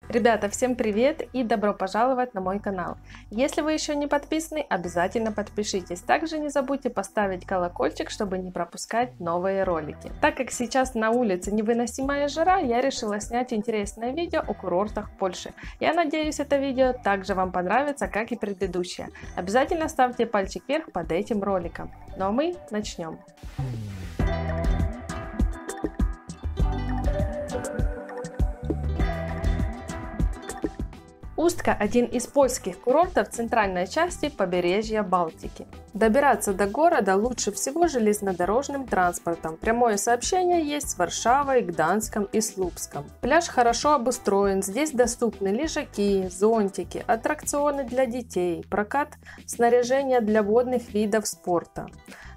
Ребята, всем привет и добро пожаловать на мой канал. Если вы еще не подписаны, обязательно подпишитесь. Также не забудьте поставить колокольчик, чтобы не пропускать новые ролики. Так как сейчас на улице невыносимая жара, я решила снять интересное видео о курортах Польши. Я надеюсь, это видео также вам понравится, как и предыдущее. Обязательно ставьте пальчик вверх под этим роликом. Ну а мы начнем. Устка – один из польских курортов центральной части побережья Балтики. Добираться до города лучше всего железнодорожным транспортом. Прямое сообщение есть с Варшавой, Гданском и Слупском. Пляж хорошо обустроен, здесь доступны лежаки, зонтики, аттракционы для детей, прокат снаряжения для водных видов спорта.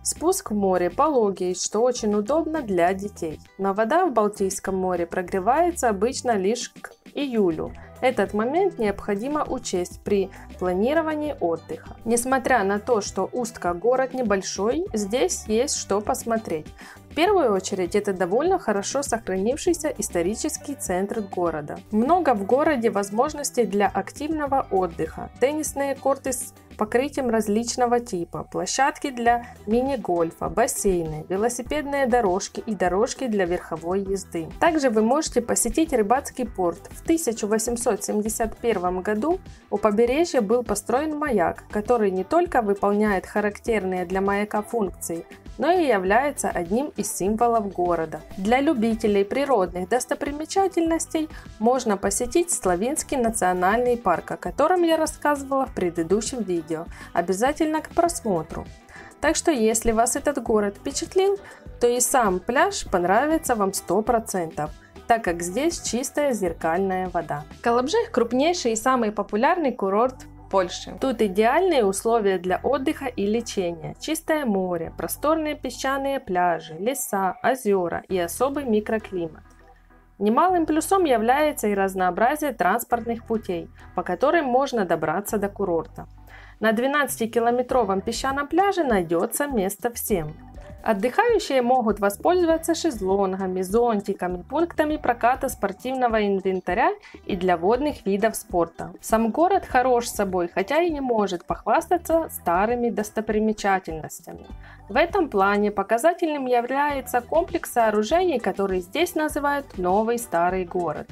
Спуск в море пологий, что очень удобно для детей. Но вода в Балтийском море прогревается обычно лишь к июлю. Этот момент необходимо учесть при планировании отдыха. Несмотря на то, что Устка город небольшой, здесь есть что посмотреть. В первую очередь это довольно хорошо сохранившийся исторический центр города. Много в городе возможностей для активного отдыха. Теннисные корты с покрытием различного типа, площадки для мини-гольфа, бассейны, велосипедные дорожки и дорожки для верховой езды. Также вы можете посетить рыбацкий порт. В 1871 году у побережья был построен маяк, который не только выполняет характерные для маяка функции, но и является одним из символов города. Для любителей природных достопримечательностей можно посетить Славинский национальный парк, о котором я рассказывала в предыдущем видео. Обязательно к просмотру. Так что если вас этот город впечатлил, то и сам пляж понравится вам 100%. Так как здесь чистая зеркальная вода. Калабжех – крупнейший и самый популярный курорт Польши. Тут идеальные условия для отдыха и лечения. Чистое море, просторные песчаные пляжи, леса, озера и особый микроклимат. Немалым плюсом является и разнообразие транспортных путей, по которым можно добраться до курорта. На 12-километровом песчаном пляже найдется место всем. Отдыхающие могут воспользоваться шезлонгами, зонтиками, пунктами проката спортивного инвентаря и для водных видов спорта. Сам город хорош собой, хотя и не может похвастаться старыми достопримечательностями. В этом плане показательным является комплекс сооружений, который здесь называют «Новый старый город».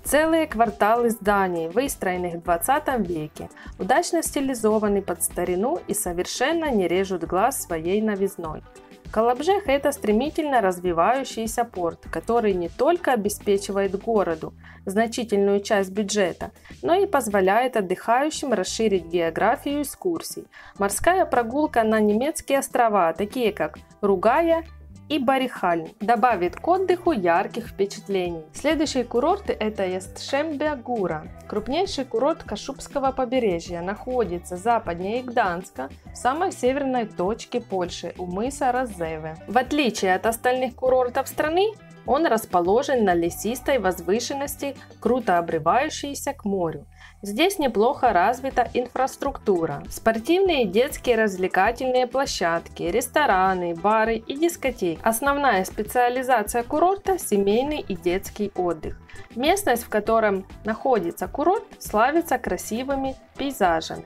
Целые кварталы зданий, выстроенных в 20 веке, удачно стилизованы под старину и совершенно не режут глаз своей новизной. Калабжех – это стремительно развивающийся порт, который не только обеспечивает городу значительную часть бюджета, но и позволяет отдыхающим расширить географию экскурсий. Морская прогулка на немецкие острова, такие как Ругая и Барихальм, добавит к отдыху ярких впечатлений. Следующие курорты – это Jastrzębia-Góra. Крупнейший курорт Кашубского побережья, находится западнее Гданска, в самой северной точке Польши, у мыса Радзеwy. В отличие от остальных курортов страны, он расположен на лесистой возвышенности, круто обрывающейся к морю. Здесь неплохо развита инфраструктура, спортивные и детские развлекательные площадки, рестораны, бары и дискотеки. Основная специализация курорта – семейный и детский отдых. Местность, в котором находится курорт, славится красивыми пейзажами.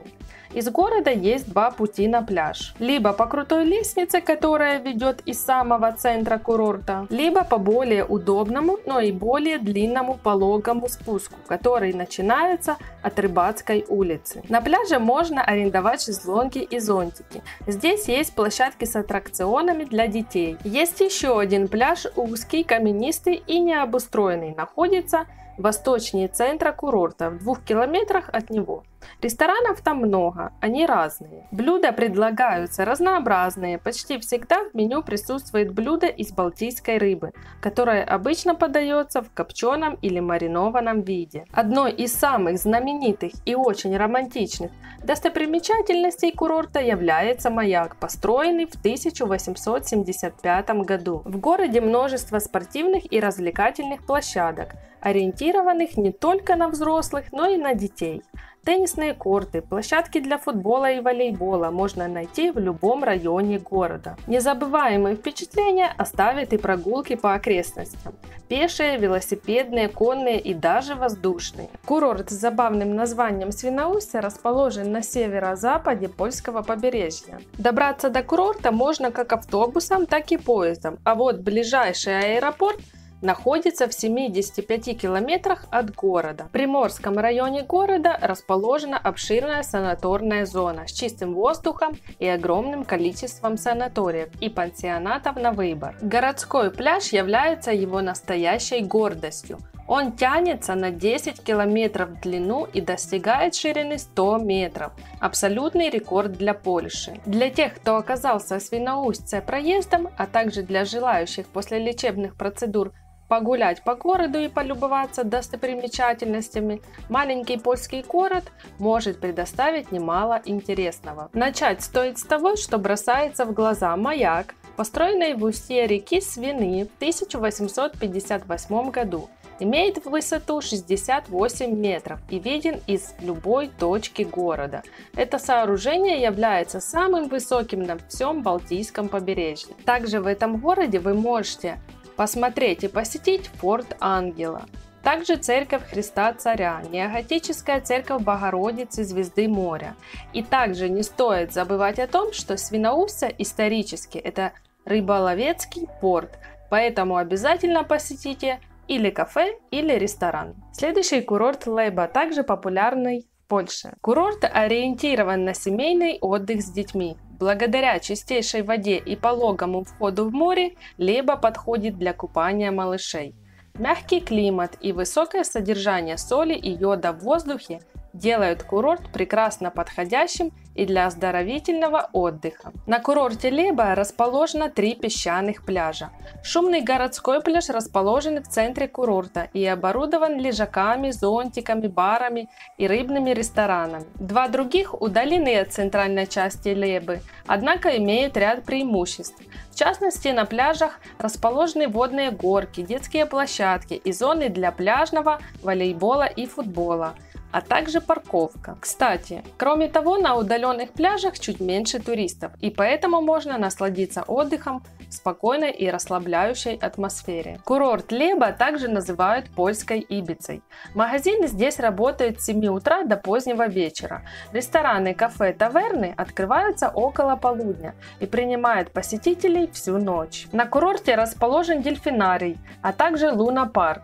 Из города есть два пути на пляж. Либо по крутой лестнице, которая ведет из самого центра курорта, либо по более удобному, но и более длинному пологому спуску, который начинается от Рыбацкой улицы. На пляже можно арендовать шезлонги и зонтики. Здесь есть площадки с аттракционами для детей. Есть еще один пляж, узкий, каменистый и необустроенный, находится восточнее центра курорта, в 2 километрах от него. Ресторанов там много, они разные. Блюда предлагаются разнообразные, почти всегда в меню присутствует блюдо из балтийской рыбы, которое обычно подается в копченом или маринованном виде. Одной из самых знаменитых и очень романтичных достопримечательностей курорта является маяк, построенный в 1875 году. В городе множество спортивных и развлекательных площадок. ориентированных не только на взрослых, но и на детей. Теннисные корты, площадки для футбола и волейбола можно найти в любом районе города. Незабываемые впечатления оставят и прогулки по окрестностям. Пешие, велосипедные, конные и даже воздушные. Курорт с забавным названием Свиноустье расположен на северо-западе польского побережья. Добраться до курорта можно как автобусом, так и поездом, а вот ближайший аэропорт находится в 75 километрах от города. В Приморском районе города расположена обширная санаторная зона с чистым воздухом и огромным количеством санаториев и пансионатов на выбор. Городской пляж является его настоящей гордостью. Он тянется на 10 километров в длину и достигает ширины 100 метров. Абсолютный рекорд для Польши. Для тех, кто оказался в Свиноустье проездом, а также для желающих после лечебных процедур погулять по городу и полюбоваться достопримечательностями, маленький польский город может предоставить немало интересного. Начать стоит с того, что бросается в глаза маяк, построенный в устье реки Свины в 1858 году. Имеет высоту 68 метров и виден из любой точки города. Это сооружение является самым высоким на всем Балтийском побережье. Также в этом городе вы можете посмотреть и посетить Форт Ангела. Также церковь Христа Царя, неоготическая церковь Богородицы Звезды моря. И также не стоит забывать о том, что Свиноустье исторически это рыболовецкий порт, поэтому обязательно посетите или кафе, или ресторан. Следующий курорт Леба, также популярный в Польше. Курорт ориентирован на семейный отдых с детьми. Благодаря чистейшей воде и пологому входу в море Леба подходит для купания малышей. Мягкий климат и высокое содержание соли и йода в воздухе делают курорт прекрасно подходящим и для оздоровительного отдыха. На курорте Леба расположено 3 песчаных пляжа. Шумный городской пляж расположен в центре курорта и оборудован лежаками, зонтиками, барами и рыбными ресторанами. 2 других удалены от центральной части Лебы, однако имеют ряд преимуществ. В частности, на пляжах расположены водные горки, детские площадки и зоны для пляжного волейбола и футбола, а также парковка. Кстати, кроме того, на удаленных пляжах чуть меньше туристов, и поэтому можно насладиться отдыхом в спокойной и расслабляющей атмосфере. Курорт Леба также называют польской Ибицей. Магазины здесь работают с 7 утра до позднего вечера. Рестораны, кафе, таверны открываются около полудня и принимают посетителей всю ночь. На курорте расположен дельфинарий, а также луна-парк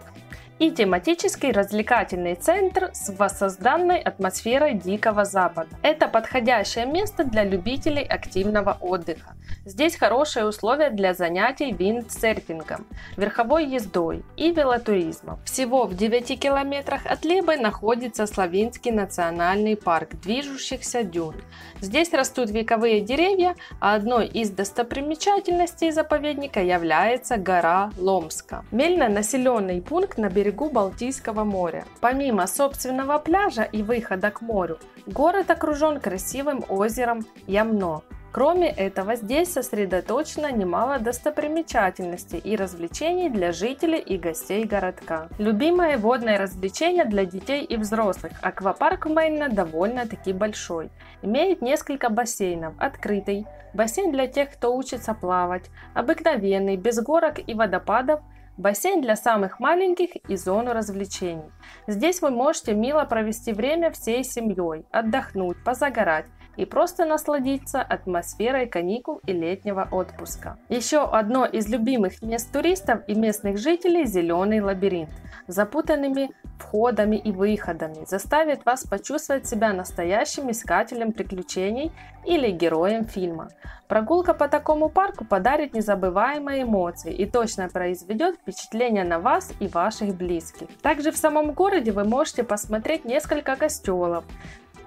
и тематический развлекательный центр с воссозданной атмосферой Дикого Запада. Это подходящее место для любителей активного отдыха. Здесь хорошие условия для занятий виндсерфингом, верховой ездой и велотуризмом. Всего в 9 километрах от Лебы находится Славинский национальный парк движущихся дюн. Здесь растут вековые деревья, а одной из достопримечательностей заповедника является гора Ломска. Мельно-населенный пункт на берегу Балтийского моря. Помимо собственного пляжа и выхода к морю, город окружен красивым озером Ямно. Кроме этого, здесь сосредоточено немало достопримечательностей и развлечений для жителей и гостей городка. Любимое водное развлечение для детей и взрослых. Аквапарк в Мельно довольно-таки большой. Имеет несколько бассейнов. Открытый, бассейн для тех, кто учится плавать, обыкновенный, без горок и водопадов, бассейн для самых маленьких и зону развлечений. Здесь вы можете мило провести время всей семьей, отдохнуть, позагорать и просто насладиться атмосферой каникул и летнего отпуска. Еще одно из любимых мест туристов и местных жителей – зеленый лабиринт с запутанными входами и выходами заставит вас почувствовать себя настоящим искателем приключений или героем фильма. Прогулка по такому парку подарит незабываемые эмоции и точно произведет впечатление на вас и ваших близких. Также в самом городе вы можете посмотреть несколько костелов.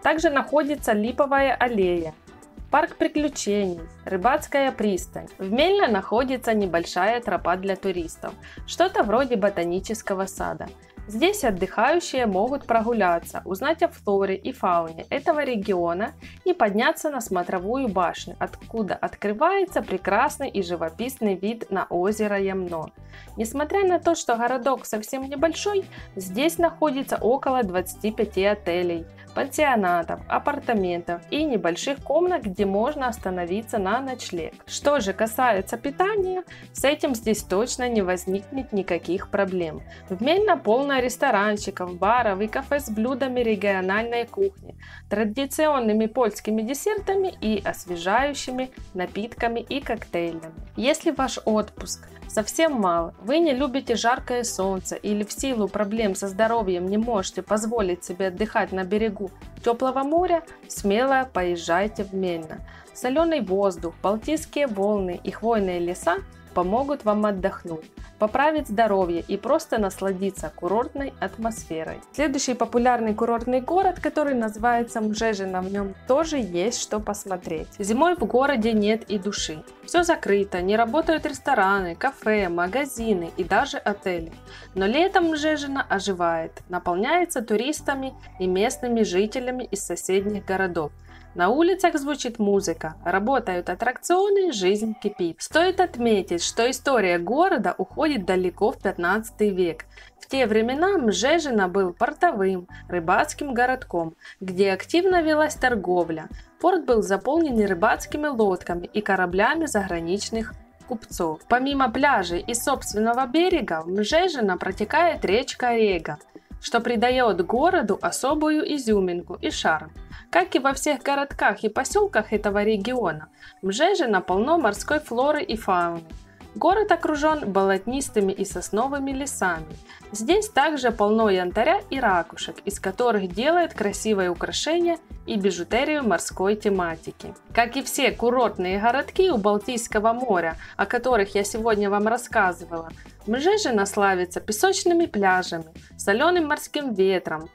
Также находится Липовая аллея, парк приключений, рыбацкая пристань. В Мельно находится небольшая тропа для туристов, что-то вроде ботанического сада. Здесь отдыхающие могут прогуляться, узнать о флоре и фауне этого региона и подняться на смотровую башню, откуда открывается прекрасный и живописный вид на озеро Ямно. Несмотря на то, что городок совсем небольшой, здесь находится около 25 отелей, пансионатов, апартаментов и небольших комнат, где можно остановиться на ночлег. Что же касается питания, с этим здесь точно не возникнет никаких проблем. В Мельно полно ресторанчиков, баров и кафе с блюдами региональной кухни, традиционными польскими десертами и освежающими напитками и коктейлями. Если ваш отпуск совсем мало, вы не любите жаркое солнце или в силу проблем со здоровьем не можете позволить себе отдыхать на берегу теплого моря, смело поезжайте в Мельно. Соленый воздух, балтийские волны и хвойные леса помогут вам отдохнуть, поправить здоровье и просто насладиться курортной атмосферой. Следующий популярный курортный город, который называется Мжежино, в нем тоже есть что посмотреть. Зимой в городе нет и души. Все закрыто, не работают рестораны, кафе, магазины и даже отели. Но летом Мжежино оживает, наполняется туристами и местными жителями из соседних городов. На улицах звучит музыка, работают аттракционы, жизнь кипит. Стоит отметить, что история города уходит далеко в 15 век. В те времена Мжежино был портовым, рыбацким городком, где активно велась торговля. Порт был заполнен рыбацкими лодками и кораблями заграничных купцов. Помимо пляжей и собственного берега, в Мжежино протекает речка Рега, что придает городу особую изюминку и шарм. Как и во всех городках и поселках этого региона, Мжежино полно морской флоры и фауны. Город окружен болотнистыми и сосновыми лесами. Здесь также полно янтаря и ракушек, из которых делают красивые украшения и бижутерию морской тематики. Как и все курортные городки у Балтийского моря, о которых я сегодня вам рассказывала, Мжежино славится песочными пляжами, соленым морским ветром,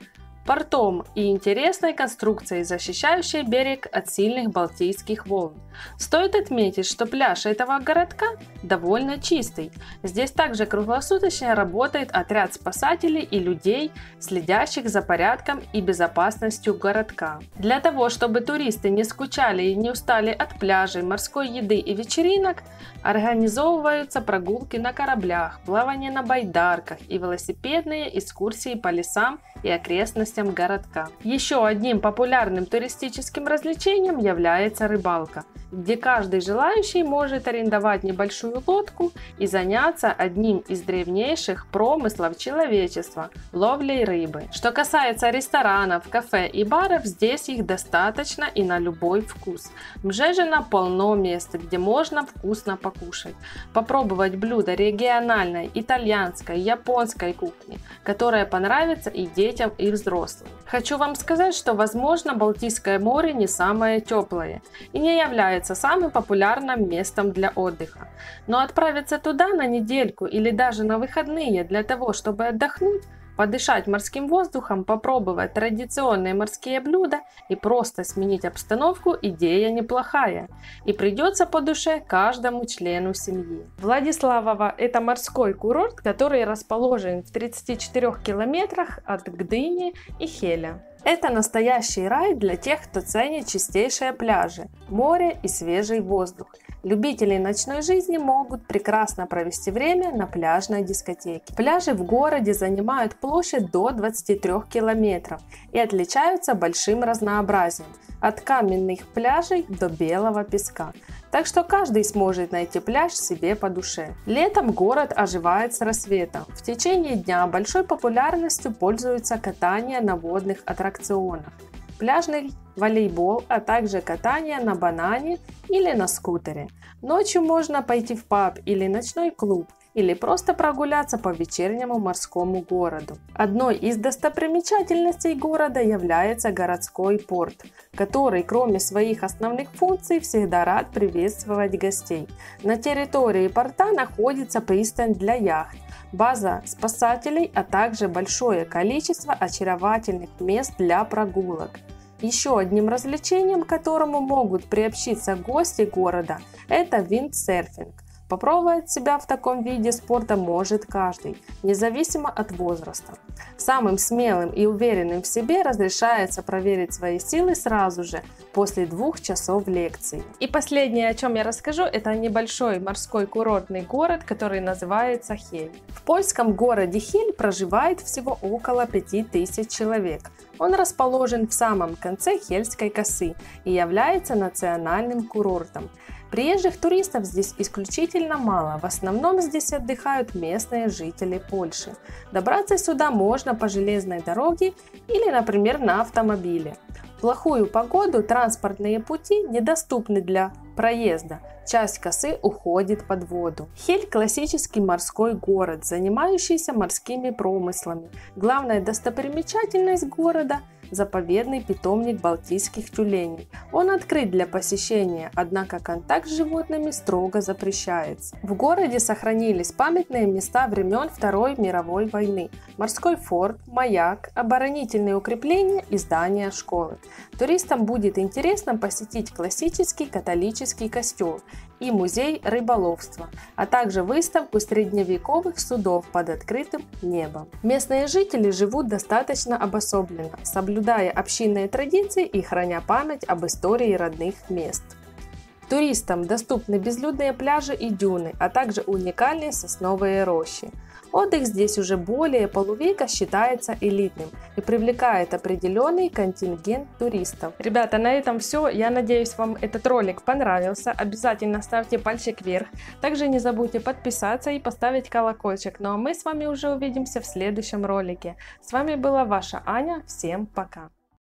портом и интересной конструкцией, защищающей берег от сильных балтийских волн. Стоит отметить, что пляж этого городка довольно чистый. Здесь также круглосуточно работает отряд спасателей и людей, следящих за порядком и безопасностью городка. Для того, чтобы туристы не скучали и не устали от пляжей, морской еды и вечеринок, организовываются прогулки на кораблях, плавание на байдарках и велосипедные экскурсии по лесам и окрестностям городка. Еще одним популярным туристическим развлечением является рыбалка, где каждый желающий может арендовать небольшую лодку и заняться одним из древнейших промыслов человечества – ловлей рыбы. Что касается ресторанов, кафе и баров, здесь их достаточно и на любой вкус. В Мжежино полно мест, где можно вкусно покушать, попробовать блюда региональной, итальянской, японской кухни, которая понравится и детям, и взрослым. Хочу вам сказать, что, возможно, Балтийское море не самое теплое и не является самым популярным местом для отдыха. Но отправиться туда на недельку или даже на выходные для того, чтобы отдохнуть, подышать морским воздухом, попробовать традиционные морские блюда и просто сменить обстановку – идея неплохая. И придется по душе каждому члену семьи. Владиславово – это морской курорт, который расположен в 34 километрах от Гдыни и Хеля. Это настоящий рай для тех, кто ценит чистейшие пляжи, море и свежий воздух. Любители ночной жизни могут прекрасно провести время на пляжной дискотеке. Пляжи в городе занимают площадь до 23 километров и отличаются большим разнообразием, от каменных пляжей до белого песка. Так что каждый сможет найти пляж себе по душе. Летом город оживает с рассветом. В течение дня большой популярностью пользуется катание на водных аттракционах, пляжный волейбол, а также катание на банане или на скутере. Ночью можно пойти в паб или ночной клуб, или просто прогуляться по вечернему морскому городу. Одной из достопримечательностей города является городской порт, который, кроме своих основных функций, всегда рад приветствовать гостей. На территории порта находится пристань для яхт, база спасателей, а также большое количество очаровательных мест для прогулок. Еще одним развлечением, к которому могут приобщиться гости города, это виндсерфинг. Попробовать себя в таком виде спорта может каждый, независимо от возраста. Самым смелым и уверенным в себе разрешается проверить свои силы сразу же, после 2 часов лекций. И последнее, о чем я расскажу, это небольшой морской курортный город, который называется Хель. В польском городе Хель проживает всего около 5000 человек. Он расположен в самом конце Хельской косы и является национальным курортом. Приезжих туристов здесь исключительно мало, в основном здесь отдыхают местные жители Польши. Добраться сюда можно по железной дороге или, например, на автомобиле. В плохую погоду транспортные пути недоступны для проезда. Часть косы уходит под воду. Хель – классический морской город, занимающийся морскими промыслами. Главная достопримечательность города – заповедный питомник балтийских тюленей. Он открыт для посещения, однако контакт с животными строго запрещается. В городе сохранились памятные места времен Второй мировой войны, морской форт, маяк, оборонительные укрепления и здания школы. Туристам будет интересно посетить классический католический костел и музей рыболовства, а также выставку средневековых судов под открытым небом. Местные жители живут достаточно обособленно, соблюдая общинные традиции и храня память об истории родных мест. Туристам доступны безлюдные пляжи и дюны, а также уникальные сосновые рощи. Отдых здесь уже более полувека считается элитным и привлекает определенный контингент туристов. Ребята, на этом все. Я надеюсь, вам этот ролик понравился. Обязательно ставьте пальчик вверх. Также не забудьте подписаться и поставить колокольчик. Ну а мы с вами уже увидимся в следующем ролике. С вами была ваша Аня. Всем пока!